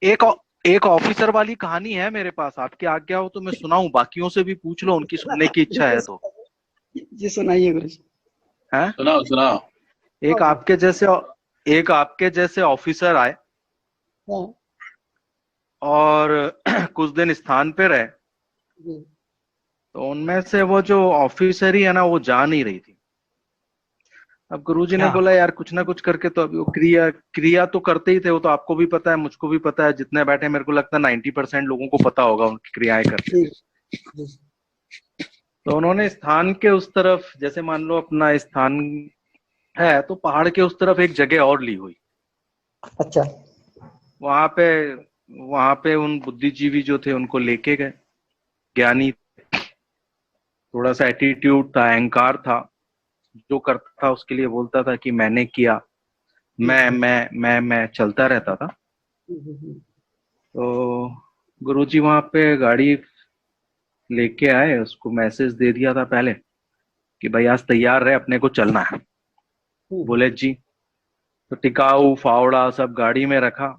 एक एक ऑफिसर वाली कहानी है मेरे पास, आपकी आज्ञा हो तो मैं सुनाऊं? बाकियों से भी पूछ लो, उनकी सुनने की इच्छा है तो। जी सुनाइए गुरु जी। है। सुनाओ सुनाओ। एक आपके जैसे एक आपके जैसे ऑफिसर आए हाँ और कुछ दिन स्थान पे रहे। जी। तो उनमें से वो जो ऑफिसर ही है ना, वो जा नहीं रही थी। अब गुरुजी ने अच्छा। बोला यार कुछ ना कुछ करके तो अभी वो क्रिया क्रिया तो करते ही थे, वो तो आपको भी पता है, मुझको भी पता है, जितने बैठे मेरे को लगता है 90% लोगों को पता होगा उनकी क्रियाएं करते जी थे। जी। तो उन्होंने स्थान के उस तरफ, जैसे मान लो अपना स्थान है तो पहाड़ के उस तरफ एक जगह और ली हुई। अच्छा। वहां पे वहां पे उन बुद्धिजीवी जो थे उनको लेके गए। ज्ञानी, थोड़ा सा एटीट्यूड था, अहंकार था, जो करता था उसके लिए बोलता था कि मैंने किया, मैं चलता रहता था। तो गुरुजी वहां पे गाड़ी लेके आए, उसको मैसेज दे दिया था पहले कि भाई आज तैयार रहे, अपने को चलना है। बोले जी। तो टिकाऊ फावड़ा सब गाड़ी में रखा,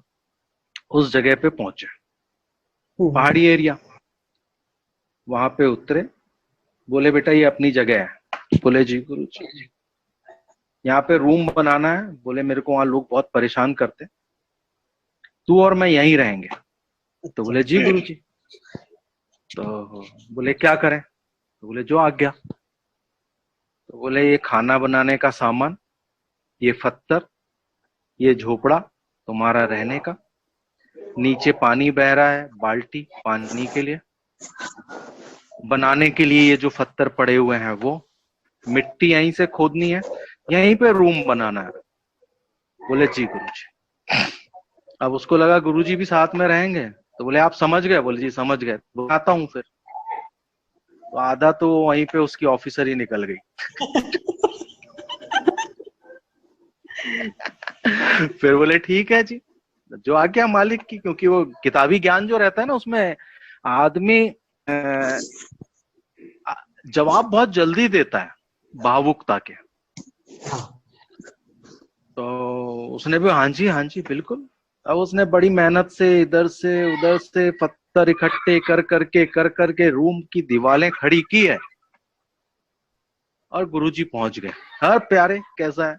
उस जगह पे पहुंचे, पहाड़ी एरिया। वहां पे उतरे, बोले बेटा ये अपनी जगह है। बोले जी गुरुजी, यहाँ पे रूम बनाना है। बोले मेरे को वहां लोग बहुत परेशान करते, तू और मैं यहीं रहेंगे। तो अच्छा। बोले जी गुरुजी। तो बोले क्या करें? तो बोले जो आज्ञा। तो बोले ये खाना बनाने का सामान, ये पत्थर, ये झोपड़ा तुम्हारा रहने का, नीचे पानी बह रहा है, बाल्टी पानी के लिए, बनाने के लिए ये जो पत्थर पड़े हुए हैं वो, मिट्टी यहीं से खोदनी है, यहीं पे रूम बनाना है। बोले जी गुरुजी। अब उसको लगा गुरुजी भी साथ में रहेंगे, तो बोले आप समझ गए? बोले जी समझ गए। तो आता हूँ फिर। तो आधा तो वहीं पे उसकी ऑफिसर ही निकल गई। फिर बोले ठीक है जी, जो आज्ञा मालिक की। क्योंकि वो किताबी ज्ञान जो रहता है ना, उसमें आदमी जवाब बहुत जल्दी देता है, भावुकता के। तो उसने भी हाँ जी बिल्कुल। अब उसने बड़ी मेहनत से इधर से उधर से पत्थर इकट्ठे कर करके रूम की दीवारें खड़ी की है। और गुरुजी पहुंच गए। हर प्यारे कैसा है?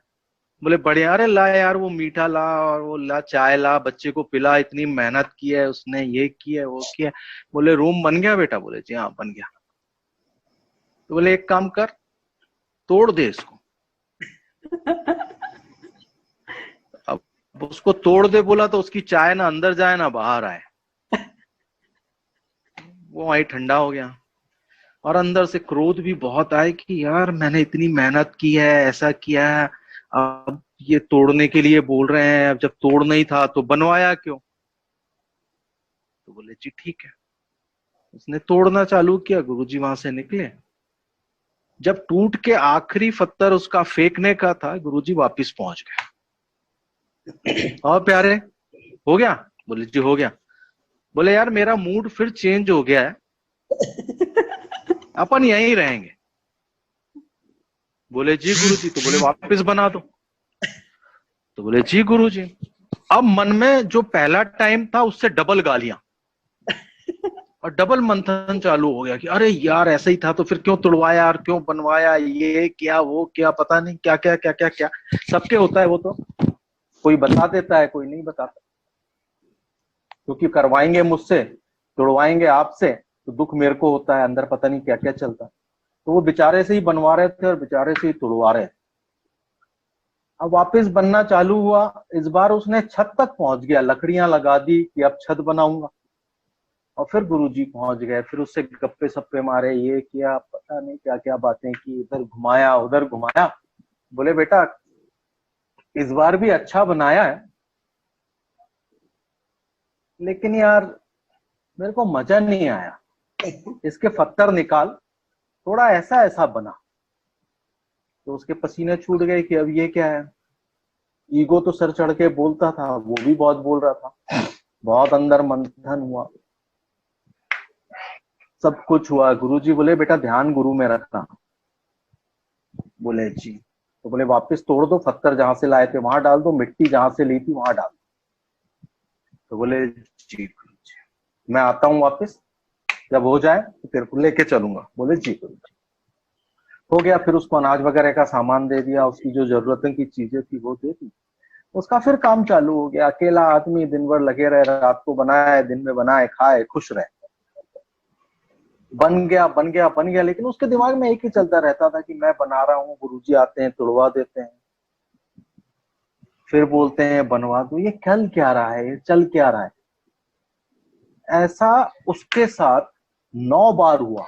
बोले बढ़िया। अरे ला यार वो मीठा ला, और वो ला चाय ला, बच्चे को पिला, इतनी मेहनत की है उसने, ये किया है वो किया है। बोले रूम बन गया बेटा? बोले जी हाँ बन गया। तो बोले एक काम कर, तोड़ दे इसको। अब उसको तोड़ दे बोला तो उसकी चाय ना अंदर जाए ना बाहर आए, वो वही ठंडा हो गया। और अंदर से क्रोध भी बहुत आए कि यार मैंने इतनी मेहनत की है, ऐसा किया है, अब ये तोड़ने के लिए बोल रहे हैं, अब जब तोड़ना ही था तो बनवाया क्यों? तो बोले जी ठीक है। उसने तोड़ना चालू किया, गुरुजी वहां से निकले। जब टूट के आखिरी पत्थर उसका फेंकने का था, गुरुजी वापिस पहुंच गए। और प्यारे हो गया? बोले जी हो गया। बोले यार मेरा मूड फिर चेंज हो गया है, अपन यहीं रहेंगे। बोले जी गुरुजी। तो बोले वापस बना दो। तो बोले जी गुरुजी। अब मन में जो पहला टाइम था उससे डबल गालियां और डबल मंथन चालू हो गया कि अरे यार ऐसा ही था तो फिर क्यों तोड़वाया और क्यों बनवाया, ये क्या वो क्या, पता नहीं क्या क्या क्या क्या क्या। सबके होता है वो तो, कोई बता देता है कोई नहीं बताता। क्योंकि करवाएंगे मुझसे, तोड़वाएंगे आपसे, तो दुख मेरे को होता है अंदर, पता नहीं क्या क्या चलता है। तो वो बेचारे से ही बनवा रहे थे और बेचारे से ही तोड़वा रहे थे। अब वापस बनना चालू हुआ। इस बार उसने छत तक पहुंच गया, लकड़ियां लगा दी कि अब छत बनाऊंगा। और फिर गुरुजी पहुंच गए, फिर उससे गप्पे सप्पे मारे, ये किया, पता नहीं क्या क्या बातें की, इधर घुमाया उधर घुमाया। बोले बेटा इस बार भी अच्छा बनाया है, लेकिन यार मेरे को मजा नहीं आया, इसके पत्थर निकाल, थोड़ा ऐसा ऐसा बना। तो उसके पसीने छूट गए कि अब ये क्या है। ईगो तो सर चढ़ के बोलता था, वो भी बहुत बोल रहा था। बहुत अंदर मंथन हुआ, सब कुछ हुआ। गुरुजी बोले बेटा ध्यान गुरु में रखना। बोले जी। तो बोले वापस तोड़ दो, पत्थर जहां से लाए थे वहां डाल दो, मिट्टी जहां से ली थी वहां डाल दो। तो बोले जी गुरु जी, मैं आता हूँ वापस, जब हो जाए तो तेरे को लेके चलूंगा। बोले जी गुरु जी। हो गया, फिर उसको अनाज वगैरह का सामान दे दिया, उसकी जो जरूरतों की चीजें थी वो दे दी। उसका फिर काम चालू हो गया। अकेला आदमी दिन भर लगे रहे, रात को बनाए, दिन में बनाए, खाए, खुश रहे। बन गया बन गया बन गया, लेकिन उसके दिमाग में एक ही चलता रहता था कि मैं बना रहा हूँ, गुरुजी आते हैं तुड़वा देते हैं, फिर बोलते हैं बनवा दो। ये चल क्या रहा है, ये चल क्या रहा है। ऐसा उसके साथ 9 बार हुआ।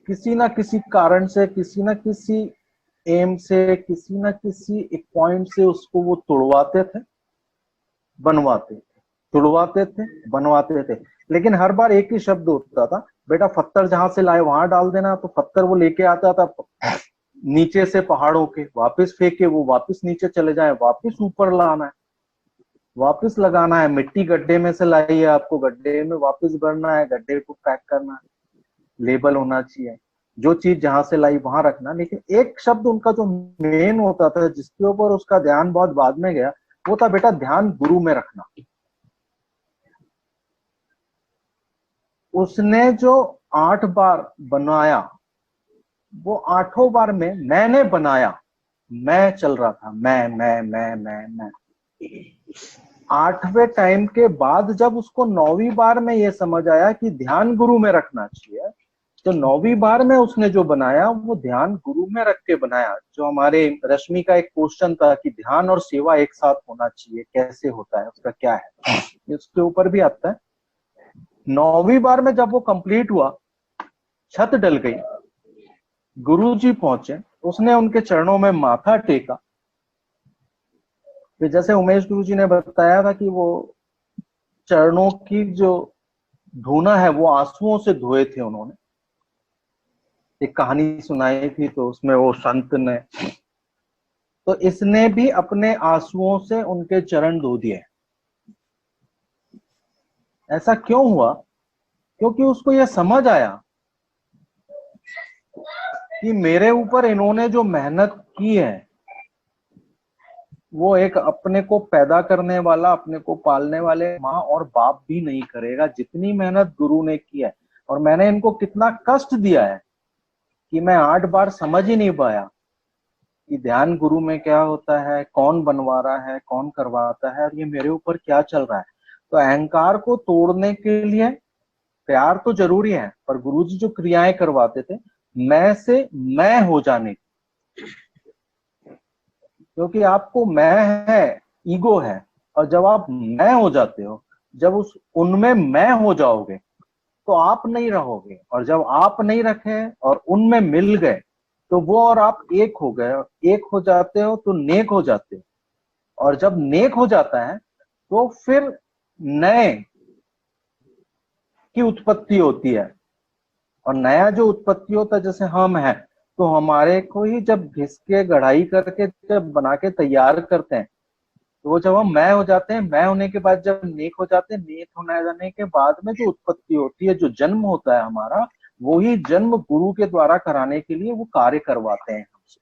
किसी ना किसी कारण से, किसी ना किसी एम से, किसी ना किसी एक पॉइंट से उसको वो तुड़वाते थे, बनवाते थे, तुड़वाते थे, बनवाते थे। लेकिन हर बार एक ही शब्द होता था, बेटा पत्थर जहां से लाए वहां डाल देना। तो पत्थर वो लेके आता था नीचे से पहाड़ों के, वापस फेंके, वो वापस नीचे चले जाए, वापस ऊपर लाना है, वापस लगाना है। मिट्टी गड्ढे में से लाई है, आपको गड्ढे में वापस भरना है, गड्ढे को पैक करना है, लेबल होना चाहिए, जो चीज जहां से लाई वहां रखना। लेकिन एक शब्द उनका जो मेन होता था, जिसके ऊपर उसका ध्यान बहुत बाद में गया, वो था बेटा ध्यान गुरु में रखना। उसने जो 8 बार बनाया, वो 8 बार में मैंने बनाया, मैं चल रहा था, मैं 8वें टाइम के बाद जब उसको 9वीं बार में ये समझ आया कि ध्यान गुरु में रखना चाहिए, तो 9वीं बार में उसने जो बनाया वो ध्यान गुरु में रख के बनाया। जो हमारे रश्मि का एक क्वेश्चन था कि ध्यान और सेवा एक साथ होना चाहिए, कैसे होता है, उसका क्या है, इसके ऊपर भी आता है। 9वीं बार में जब वो कंप्लीट हुआ, छत डल गई, गुरुजी पहुंचे, उसने उनके चरणों में माथा टेका। फिर जैसे उमेश गुरुजी ने बताया था कि वो चरणों की जो धोना है वो आंसुओं से धोए थे उन्होंने। एक कहानी सुनाई थी, तो उसमें वो संत ने, तो इसने भी अपने आंसुओं से उनके चरण धो दिए। ऐसा क्यों हुआ? क्योंकि उसको यह समझ आया कि मेरे ऊपर इन्होंने जो मेहनत की है, वो एक अपने को पैदा करने वाला, अपने को पालने वाले माँ और बाप भी नहीं करेगा, जितनी मेहनत गुरु ने की है। और मैंने इनको कितना कष्ट दिया है कि मैं 8 बार समझ ही नहीं पाया कि ध्यान गुरु में क्या होता है, कौन बनवा रहा है, कौन करवाता है, और ये मेरे ऊपर क्या चल रहा है। तो अहंकार को तोड़ने के लिए प्यार तो जरूरी है, पर गुरुजी जो क्रियाएं करवाते थे, मैं से मैं हो जाने की। क्योंकि आपको मैं है, ईगो है, और जब आप मैं हो जाते हो, जब उनमें मैं हो जाओगे, तो आप नहीं रहोगे। और जब आप नहीं रखे और उनमें मिल गए, तो वो और आप एक हो गए, और एक हो जाते हो तो नेक हो जाते हो। और जब नेक हो जाता है, तो फिर नए की उत्पत्ति होती है। और नया जो उत्पत्ति होता है, जैसे हम हैं, तो हमारे को ही जब घिस के गढ़ाई करके जब बना के तैयार करते हैं, तो वो जब हम मैं हो जाते हैं, मैं होने के बाद जब नेक हो जाते हैं, नेक होने जाने के बाद में जो उत्पत्ति होती है, जो जन्म होता है हमारा, वही जन्म गुरु के द्वारा कराने के लिए वो कार्य करवाते हैं हमसे।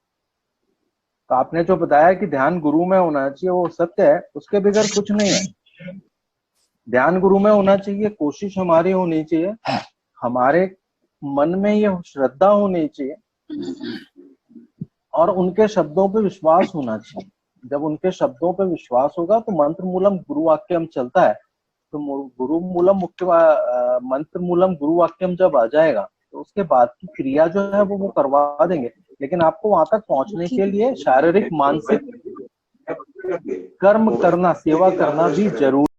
तो आपने जो बताया कि ध्यान गुरु में होना चाहिए, वो सत्य है, उसके बगैर कुछ नहीं है। ध्यान गुरु में होना चाहिए, कोशिश हमारी होनी चाहिए, हमारे मन में ये श्रद्धा होनी चाहिए, और उनके शब्दों पे विश्वास होना चाहिए। जब उनके शब्दों पे विश्वास होगा, तो मंत्र मूलम गुरु वाक्यम चलता है, तो गुरु मूलम मुख्य मंत्र मूलम गुरु वाक्यम जब आ जाएगा, तो उसके बाद की क्रिया जो है वो करवा देंगे। लेकिन आपको वहां तक पहुंचने के लिए शारीरिक मानसिक कर्म करना, सेवा करना भी जरूरी